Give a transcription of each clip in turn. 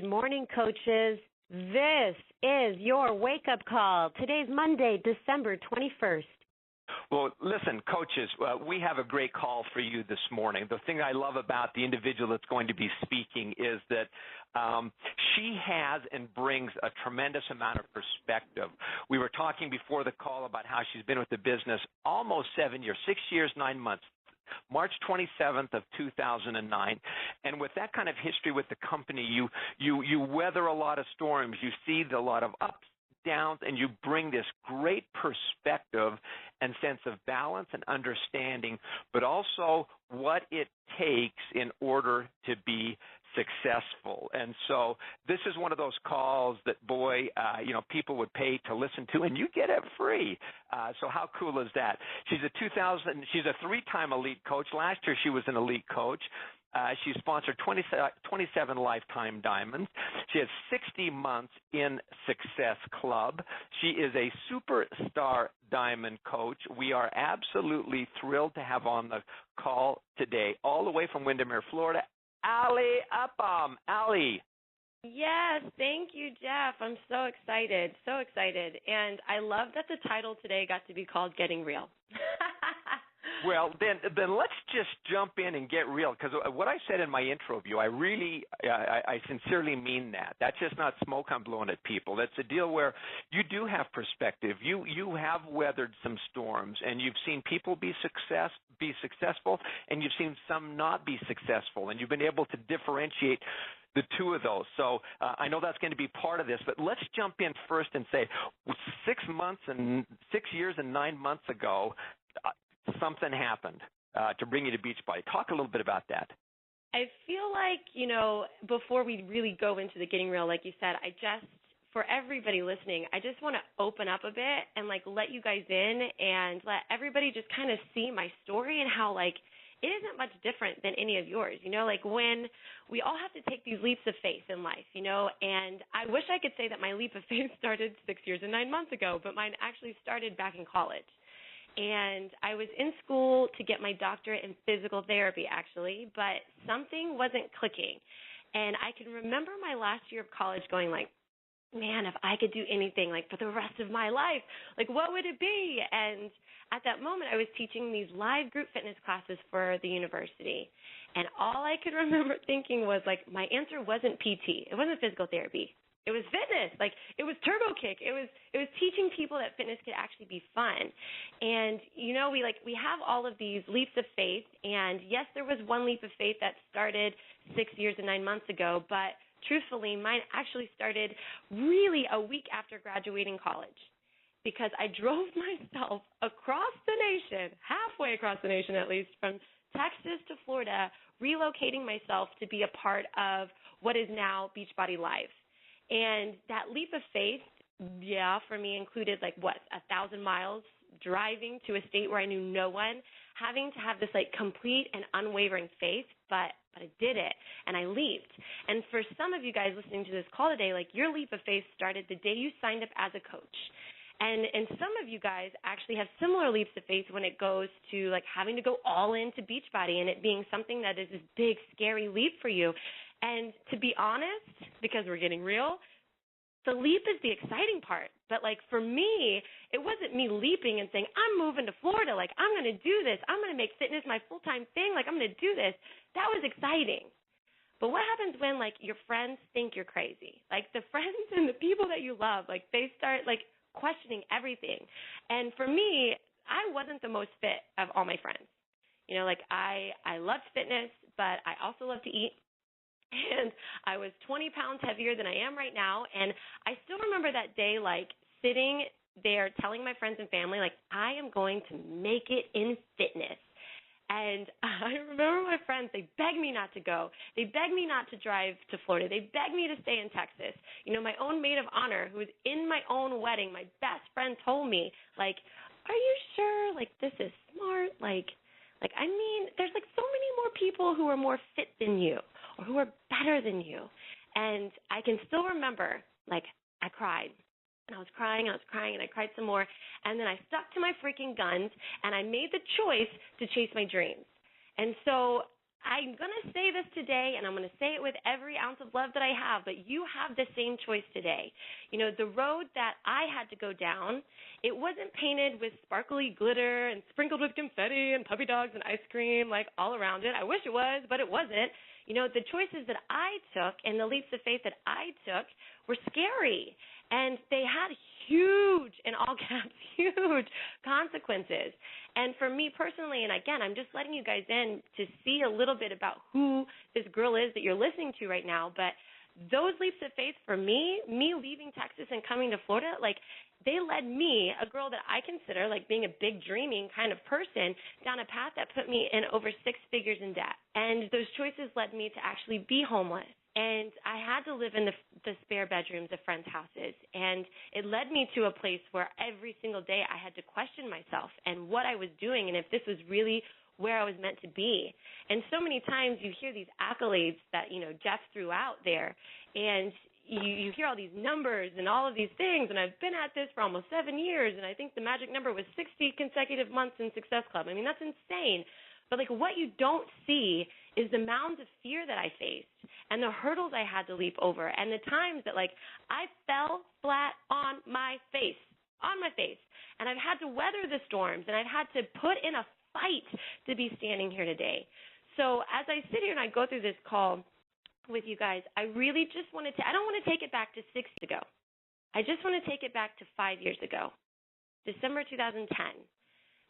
Good morning, coaches. This is your wake-up call. Today's Monday, December 21st. Well, listen, coaches, we have a great call for you this morning. The thing I love about the individual that's going to be speaking is that she has and brings a tremendous amount of perspective. We were talking before the call about how she's been with the business almost 7 years, 6 years, 9 months. March 27th of 2009, and with that kind of history with the company, you weather a lot of storms, you see a lot of ups, downs, and you bring this great perspective and sense of balance and understanding, but also what it takes in order to be successful. And so this is one of those calls that, people would pay to listen to, and you get it free. So how cool is that? She's a three-time elite coach. Last year she was an elite coach. She sponsored 27 Lifetime Diamonds. She has 60 months in Success Club. She is a superstar diamond coach. We are absolutely thrilled to have on the call today, all the way from Windermere, Florida, Alli Upham. Alli. Yes, thank you, Jeff. I'm so excited, And I love that the title today got to be called Getting Real. Well, then let's just jump in and get real, because what I said in my intro view, I sincerely mean that. That's just not smoke I'm blowing at people. That's a deal where you do have perspective. You have weathered some storms, and you've seen people be successful, and you've seen some not be successful, and you've been able to differentiate the two of those. So I know that's going to be part of this, but let's jump in first and say 6 years and 9 months ago, something happened to bring you to Beachbody. Talk a little bit about that. I feel like, before we really go into the Getting Real, like you said, for everybody listening, I just want to open up a bit and, let you guys in and let everybody just kind of see my story and how, it isn't much different than any of yours, when we all have to take these leaps of faith in life, and I wish I could say that my leap of faith started 6 years and 9 months ago, but mine actually started back in college. And I was in school to get my doctorate in physical therapy, actually, but something wasn't clicking. And I can remember my last year of college going man, if I could do anything, for the rest of my life, what would it be? And at that moment, I was teaching these live group fitness classes for the university. And all I could remember thinking was, my answer wasn't PT. It wasn't physical therapy. It was fitness. It was turbo kick. It was teaching people that fitness could actually be fun. And, we have all of these leaps of faith. And, yes, there was one leap of faith that started 6 years and 9 months ago, but truthfully, mine actually started really a week after graduating college, because I drove myself across the nation, halfway across the nation at least, from Texas to Florida, relocating myself to be a part of what is now Beachbody Live. And that leap of faith, for me included 1,000 miles driving to a state where I knew no one, having to have this complete and unwavering faith, but I did it, and I leaped. And for some of you guys listening to this call today, your leap of faith started the day you signed up as a coach. And some of you guys actually have similar leaps of faith when it goes to having to go all into Beachbody and it being something that is this big, scary leap for you. And to be honest, because we're getting real, the leap is the exciting part. But for me, it wasn't me leaping and saying, I'm moving to Florida. I'm going to do this. I'm going to make fitness my full-time thing. I'm going to do this. That was exciting. But what happens when your friends think you're crazy? The friends and the people that you love, they start questioning everything. And for me, I wasn't the most fit of all my friends. I loved fitness, but I also love to eat. And I was 20 pounds heavier than I am right now. And I still remember that day, sitting there telling my friends and family, I am going to make it in fitness. And I remember my friends, they begged me not to go. They begged me not to drive to Florida. They begged me to stay in Texas. My own maid of honor, who was in my own wedding, my best friend told me, are you sure, this is smart? There's so many more people who are more fit than you or who are better than you. And I can still remember, I cried. And I was crying, and I cried some more. And then I stuck to my freaking guns, and I made the choice to chase my dreams. And so I'm going to say this today, and I'm going to say it with every ounce of love that I have, but you have the same choice today. You know, the road that I had to go down, it wasn't painted with sparkly glitter and sprinkled with confetti and puppy dogs and ice cream, like, all around it. I wish it was, but it wasn't. You know, the choices that I took and the leaps of faith that I took were scary, and they had huge, in all caps, huge consequences. And for me personally, and again, I'm just letting you guys in to see a little bit about who this girl is that you're listening to right now, but those leaps of faith for me leaving Texas and coming to Florida, like, they led me, a girl that I consider like being a big dreaming kind of person, down a path that put me in over 6 figures in debt. And those choices led me to actually be homeless. And I had to live in the spare bedrooms of friends' houses. And it led me to a place where every single day I had to question myself and what I was doing and if this was really where I was meant to be. And so many times you hear these accolades that, you know, Jeff threw out there, and you hear all these numbers and all of these things, and I've been at this for almost 7 years, and I think the magic number was 60 consecutive months in Success Club. I mean, that's insane. But, like, what you don't see is the mounds of fear that I faced and the hurdles I had to leap over and the times that, like, I fell flat on my face. And I've had to weather the storms, and I've had to put in a fight to be standing here today. So as I sit here and I go through this call with you guys, I really just wanted to, I don't want to take it back to 6 years ago. I just want to take it back to 5 years ago, December 2010,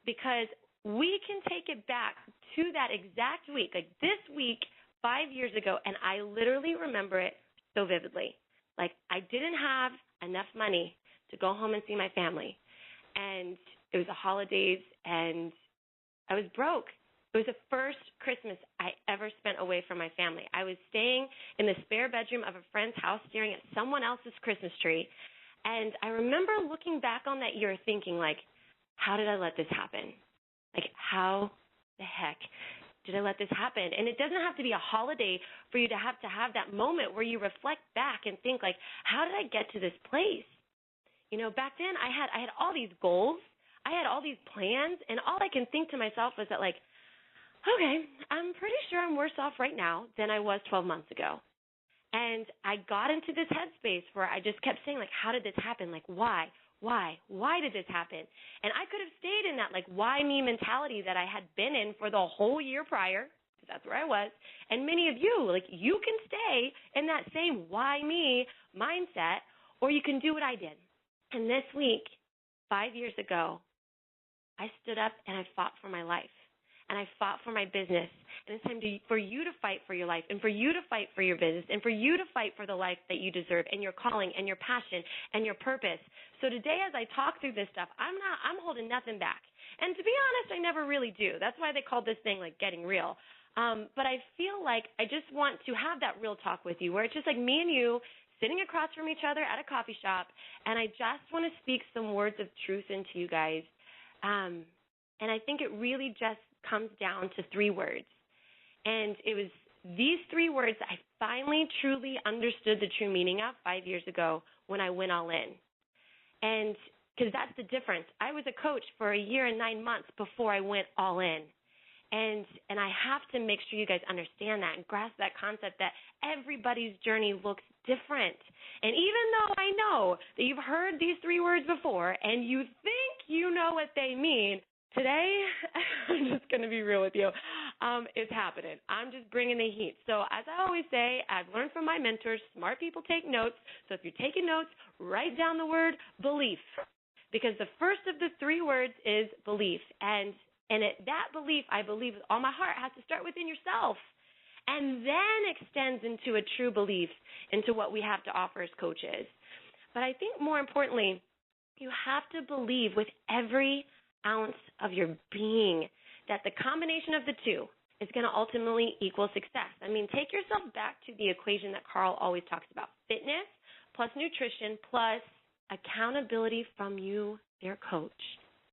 because we can take it back to that exact week, like this week, 5 years ago, and I literally remember it so vividly. Like, I didn't have enough money to go home and see my family, and it was the holidays, and I was broke. It was the first Christmas I ever spent away from my family. I was staying in the spare bedroom of a friend's house staring at someone else's Christmas tree, and I remember looking back on that year thinking, like, how did I let this happen? Like, how the heck did I let this happen? And it doesn't have to be a holiday for you to have that moment where you reflect back and think, like, how did I get to this place? You know, back then I had all these goals. I had all these plans, and all I can think to myself was that, like, okay, I'm pretty sure I'm worse off right now than I was 12 months ago. And I got into this headspace where I just kept saying, like, how did this happen? Like, why? Why did this happen? And I could have stayed in that, like, why me mentality that I had been in for the whole year prior, because that's where I was. And many of you, like, you can stay in that same why me mindset, or you can do what I did. And this week, 5 years ago, I stood up and I fought for my life. And I fought for my business. And it's time for you to fight for your life, and for you to fight for your business, and for you to fight for the life that you deserve, and your calling, and your passion, and your purpose. So today, as I talk through this stuff, I'm holding nothing back. And to be honest, I never really do. That's why they call this thing, like, getting real. But I feel like I just want to have that real talk with you, where it's just like me and you sitting across from each other at a coffee shop, and I just want to speak some words of truth into you guys. And I think it really just comes down to 3 words. And it was these 3 words that I finally truly understood the true meaning of 5 years ago when I went all in. And because that's the difference. I was a coach for a year and 9 months before I went all in. And I have to make sure you guys understand that and grasp that concept that everybody's journey looks different. And even though I know that you've heard these 3 words before and you think you know what they mean, today, I'm just going to be real with you. It's happening. I'm just bringing the heat. So as I always say, I've learned from my mentors, smart people take notes. So if you're taking notes, write down the word belief, because the first of the 3 words is belief. And that belief, I believe with all my heart, has to start within yourself and then extends into a true belief into what we have to offer as coaches. But I think more importantly, you have to believe with every ounce of your being that the combination of the 2 is going to ultimately equal success. I mean, take yourself back to the equation that Carl always talks about: fitness plus nutrition plus accountability from you, their coach,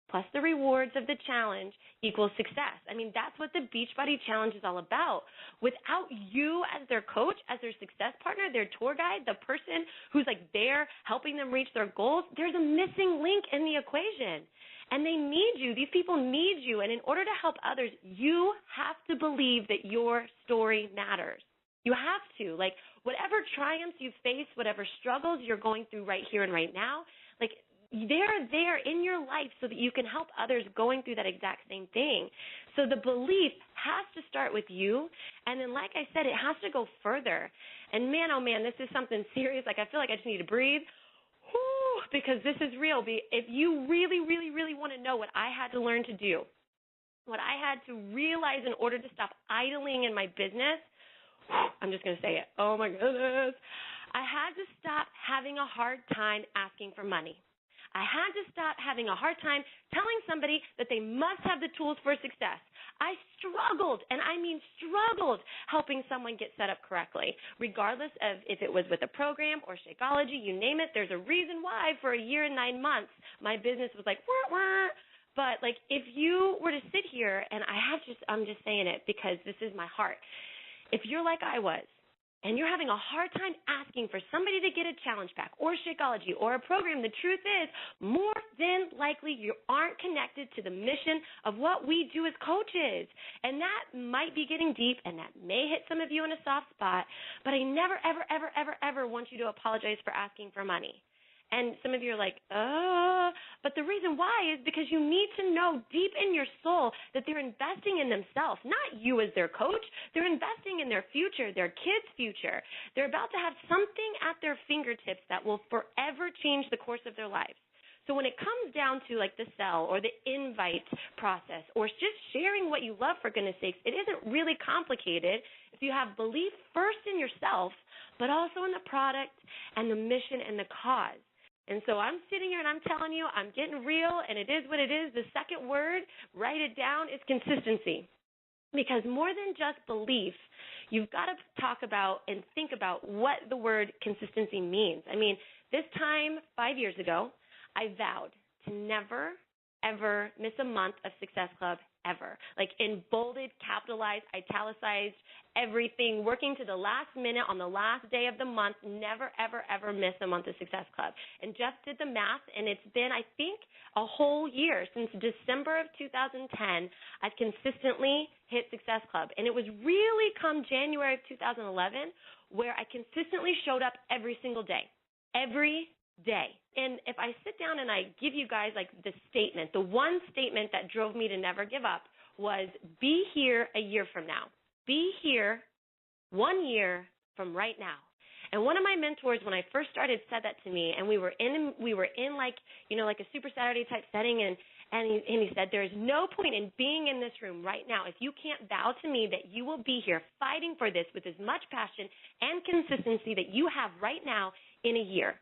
plus the rewards of the challenge equals success. I mean, that's what the Beachbody Challenge is all about. Without you as their coach, as their success partner, their tour guide, the person who's like there helping them reach their goals, there's a missing link in the equation. And they need you. These people need you. And in order to help others, you have to believe that your story matters. You have to. Like, whatever triumphs you face, whatever struggles you're going through right here and right now, like, they're there in your life so that you can help others going through that exact same thing. So the belief has to start with you, and then, like I said, it has to go further. And man, oh man, this is something serious. Like, I feel like I just need to breathe. Whew, because this is real. If you really, really, really want to know what I had to learn to do, what I had to realize in order to stop idling in my business, I'm just going to say it. Oh, my goodness. I had to stop having a hard time asking for money. I had to stop having a hard time telling somebody that they must have the tools for success. I struggled, and I mean struggled, helping someone get set up correctly, regardless of if it was with a program or Shakeology, you name it. There's a reason why for a year and 9 months my business was like, wah, wah. But, like, if you were to sit here, and I'm just saying it because this is my heart. If you're like I was, and you're having a hard time asking for somebody to get a challenge pack or Shakeology or a program, the truth is, more than likely you aren't connected to the mission of what we do as coaches. And that might be getting deep, and that may hit some of you in a soft spot, but I never, ever, ever, ever, ever want you to apologize for asking for money. And some of you are like, but the reason why is because you need to know deep in your soul that they're investing in themselves, not you as their coach. They're investing in their future, their kids' future. They're about to have something at their fingertips that will forever change the course of their lives. So when it comes down to like the sell or the invite process or just sharing what you love, for goodness sakes, it isn't really complicated if you have belief first in yourself, but also in the product and the mission and the cause. And so I'm sitting here and I'm telling you, I'm getting real, and it is what it is. The second word, write it down, is consistency. Because more than just belief, you've got to talk about and think about what the word consistency means. I mean, this time 5 years ago, I vowed to never, ever miss a month of Success Club, ever. Like in bolded, capitalized, italicized, everything, working to the last minute on the last day of the month, never, ever, ever miss a month of Success Club. And Jeff did the math, and it's been, I think, a whole year. Since December of 2010, I've consistently hit Success Club. And it was really come January of 2011 where I consistently showed up every single day. Every day. And if I sit down and I give you guys like the statement, the one statement that drove me to never give up was, be here a year from now. Be here 1 year from right now. And one of my mentors, when I first started, said that to me, and we were in like, you know, like a Super Saturday type setting, and he said, there is no point in being in this room right now if you can't vow to me that you will be here fighting for this with as much passion and consistency that you have right now in a year.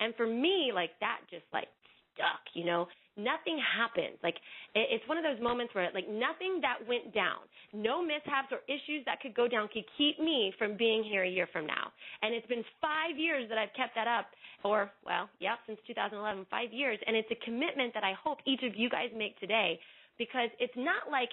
And for me, like, that just, like, stuck, you know. Nothing happens. Like, it's one of those moments where, like, nothing that went down, no mishaps or issues that could go down could keep me from being here a year from now. And it's been 5 years that I've kept that up, or, well, yeah, since 2011, 5 years. And it's a commitment that I hope each of you guys make today, because it's not like,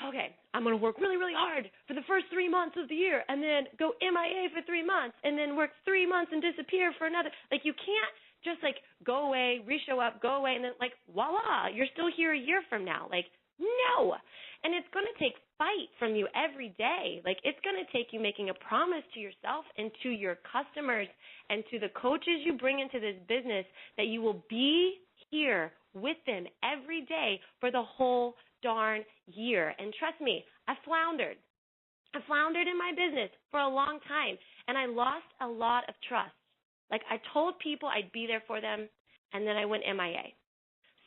okay, I'm going to work really, really hard for the first 3 months of the year and then go MIA for 3 months and then work 3 months and disappear for another. Like, you can't just, like, go away, re-show up, go away, and then, like, voila, you're still here a year from now. Like, no. And it's going to take fight from you every day. Like, it's going to take you making a promise to yourself and to your customers and to the coaches you bring into this business that you will be here with them every day for the whole darn year. And trust me, I floundered in my business for a long time, and I lost a lot of trust. Like, I told people I'd be there for them, and then I went MIA.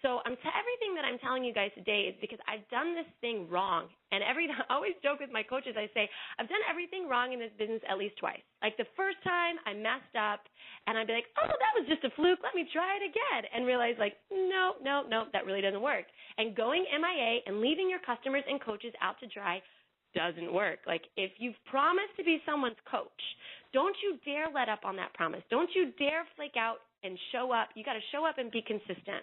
So everything that I'm telling you guys today is because I've done this thing wrong. And I always joke with my coaches, I say, I've done everything wrong in this business at least twice. Like, the first time I messed up, and I'd be like, oh, that was just a fluke, let me try it again, and realize, like, no, that really doesn't work. And going MIA and leaving your customers and coaches out to dry doesn't work. Like, if you've promised to be someone's coach, don't you dare let up on that promise. Don't you dare flake out and show up. You got to show up and be consistent.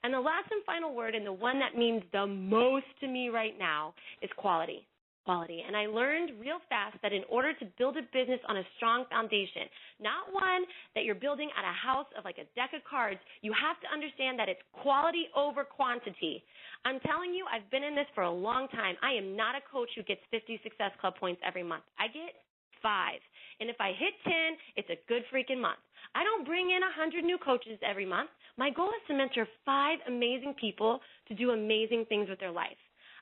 And the last and final word, and the one that means the most to me right now, is quality. quality. And I learned real fast that in order to build a business on a strong foundation, not one that you're building at a house of like a deck of cards, you have to understand that it's quality over quantity. I'm telling you, I've been in this for a long time. I am not a coach who gets 50 Success Club points every month. I get 5. And if I hit 10, it's a good freaking month. I don't bring in 100 new coaches every month. My goal is to mentor 5 amazing people to do amazing things with their life.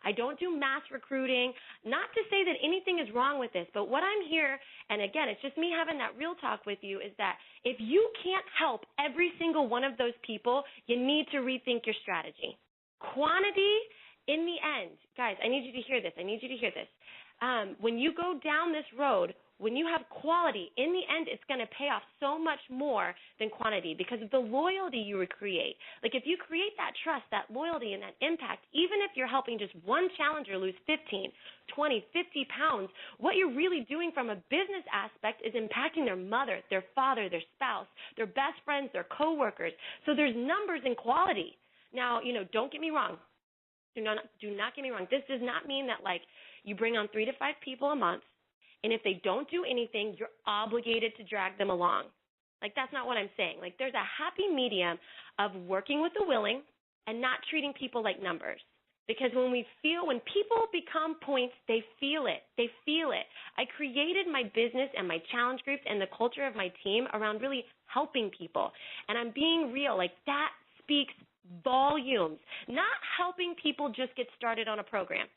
I don't do mass recruiting. Not to say that anything is wrong with this, but what I'm here, and again, it's just me having that real talk with you, is that if you can't help every single one of those people, you need to rethink your strategy. Quantity, in the end, guys, I need you to hear this. When you go down this road, when you have quality, in the end, it's going to pay off so much more than quantity because of the loyalty you would create. Like if you create that trust, that loyalty, and that impact, even if you're helping just one challenger lose 15, 20, 50 pounds, what you're really doing from a business aspect is impacting their mother, their father, their spouse, their best friends, their coworkers. So there's numbers and quality. Now, don't get me wrong. Do not get me wrong. This does not mean that like you bring on 3 to 5 people a month, and if they don't do anything, you're obligated to drag them along. Like, that's not what I'm saying. Like, there's a happy medium of working with the willing and not treating people like numbers. Because when people become points, they feel it. I created my business and my challenge groups and the culture of my team around really helping people. And I'm being real. Like, that speaks volumes. Not helping people just get started on a program,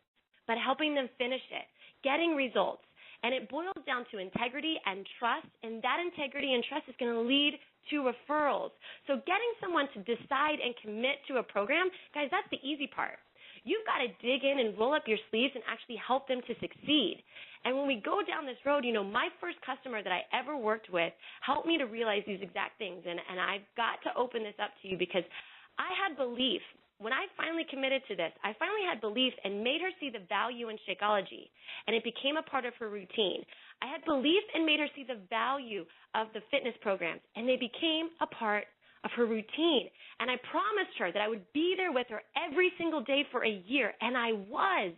but helping them finish it, getting results. And it boils down to integrity and trust, and that integrity and trust is going to lead to referrals. So getting someone to decide and commit to a program, guys, that's the easy part. You've got to dig in and roll up your sleeves and actually help them to succeed. And when we go down this road, my first customer that I ever worked with helped me to realize these exact things, and I've got to open this up to you because I had belief. When I finally committed to this, I finally had belief and made her see the value in Shakeology, and it became a part of her routine. I had belief and made her see the value of the fitness programs, and they became a part of her routine. And I promised her that I would be there with her every single day for a year, and I was.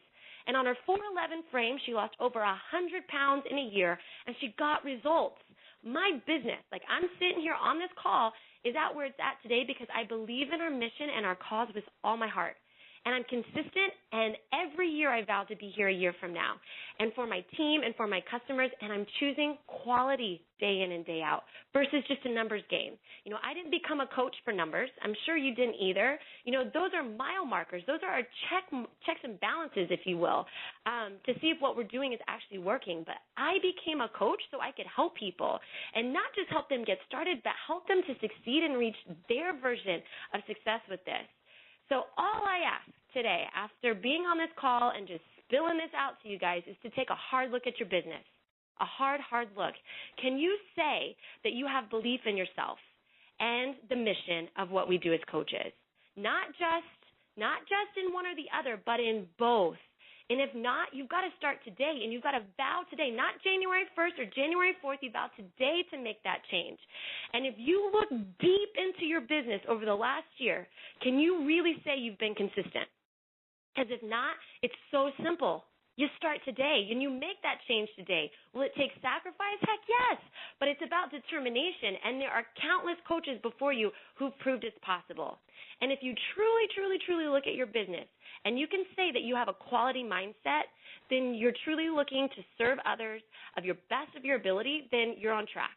And on her 4'11" frame, she lost over 100 pounds in a year, and she got results. My business, like I'm sitting here on this call, is at where it's at today because I believe in our mission and our cause with all my heart. And I'm consistent, and every year I vow to be here a year from now. And for my team and for my customers, and I'm choosing quality day in and day out versus just a numbers game. I didn't become a coach for numbers. I'm sure you didn't either. Those are mile markers. Those are our checks and balances, if you will, to see if what we're doing is actually working. But I became a coach so I could help people, and not just help them get started, but help them to succeed and reach their version of success with this. So all I ask today, after being on this call and just spilling this out to you guys, is to take a hard look at your business, a hard look. Can you say that you have belief in yourself and the mission of what we do as coaches? Not just in one or the other, but in both. And if not, you've got to start today, and you've got to vow today, not January 1st or January 4th. You vow today to make that change. And if you look deep into your business over the last year, can you really say you've been consistent? Because if not, it's so simple. You start today, and you make that change today. Will it take sacrifice? Heck, yes. But it's about determination, and there are countless coaches before you who've proved it's possible. And if you truly look at your business, and you can say that you have a quality mindset, then you're truly looking to serve others of your best of your ability, then you're on track.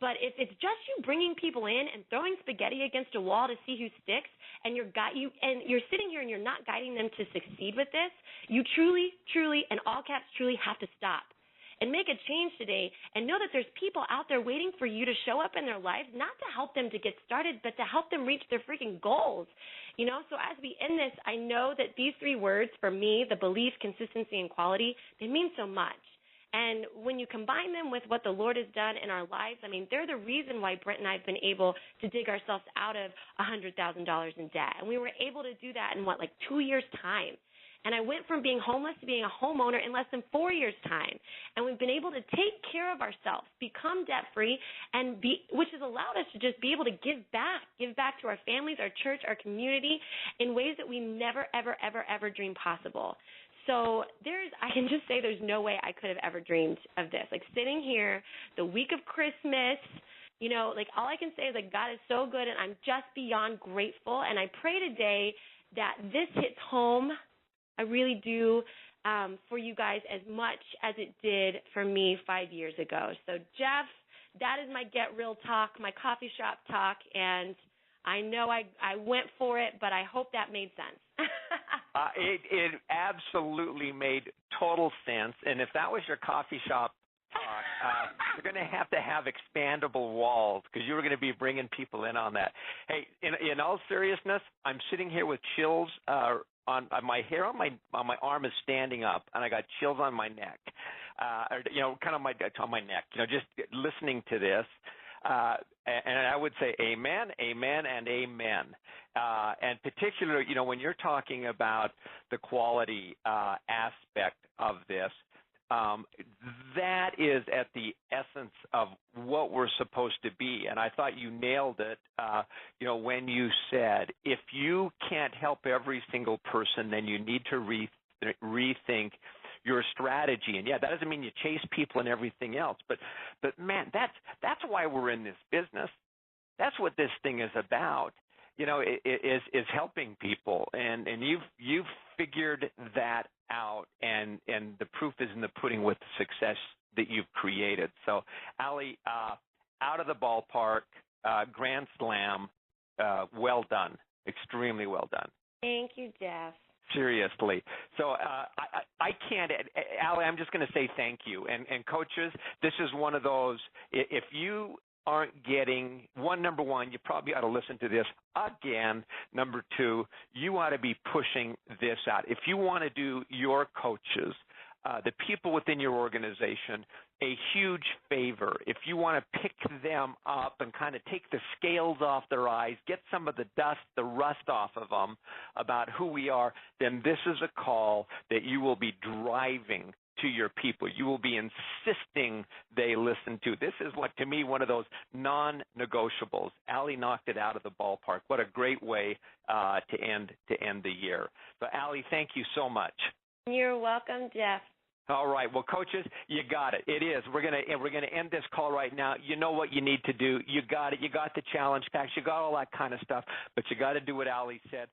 But if it's just you bringing people in and throwing spaghetti against a wall to see who sticks, and you're sitting here and you're not guiding them to succeed with this, you truly, in all caps, truly have to stop and make a change today, and know that there's people out there waiting for you to show up in their lives, not to help them to get started, but to help them reach their freaking goals. So as we end this, I know that these 3 words, for me, the belief, consistency, and quality, they mean so much. And when you combine them with what the Lord has done in our lives, they're the reason why Brent and I have been able to dig ourselves out of $100,000 in debt. And we were able to do that in 2 years' time. And I went from being homeless to being a homeowner in less than 4 years' time. And we've been able to take care of ourselves, become debt-free, which has allowed us to just be able to give back to our families, our church, our community in ways that we never, ever dreamed possible. So I can just say there's no way I could have ever dreamed of this. Like sitting here the week of Christmas, like all I can say is like God is so good, and I'm just beyond grateful. And I pray today that this hits home. I really do, for you guys as much as it did for me 5 years ago. So Jeff, that is my Get Real talk, my coffee shop talk, and I know I went for it, but I hope that made sense. It absolutely made total sense, and if that was your coffee shop talk, you're going to have expandable walls because you were going to be bringing people in on that. Hey, in all seriousness, I'm sitting here with chills on my hair on my arm is standing up, and I got chills on my neck, kind of on my neck. Just listening to this. And I would say amen, amen, and amen. And particularly, when you're talking about the quality aspect of this, that is at the essence of what we're supposed to be. And I thought you nailed it, when you said, if you can't help every single person, then you need to rethink your strategy. And that doesn't mean you chase people and everything else, but man, that's why we're in this business. That's what this thing is about. Is helping people, and you've figured that out, and the proof is in the pudding with the success that you've created. So, Alli, out of the ballpark, grand slam, well done, extremely well done. Thank you, Jeff. Seriously. So I can't, Alli, I'm just going to say thank you. And coaches, this is one of those, if you aren't getting, number one, you probably ought to listen to this again. Number two, you ought to be pushing this out. If you want to do your coaches, the people within your organization, a huge favor. If you want to pick them up and kind of take the scales off their eyes, get some of the dust, the rust off of them about who we are, then this is a call that you will be driving to your people. You will be insisting they listen to. This is to me, one of those non-negotiables. Alli knocked it out of the ballpark. What a great way to end the year. So, Alli, thank you so much. You're welcome, Jeff. All right. Well, coaches, you got it. It is. We're gonna end this call right now. You know what you need to do. You got it. You got the challenge packs. You got all that kind of stuff. But you got to do what Alli said.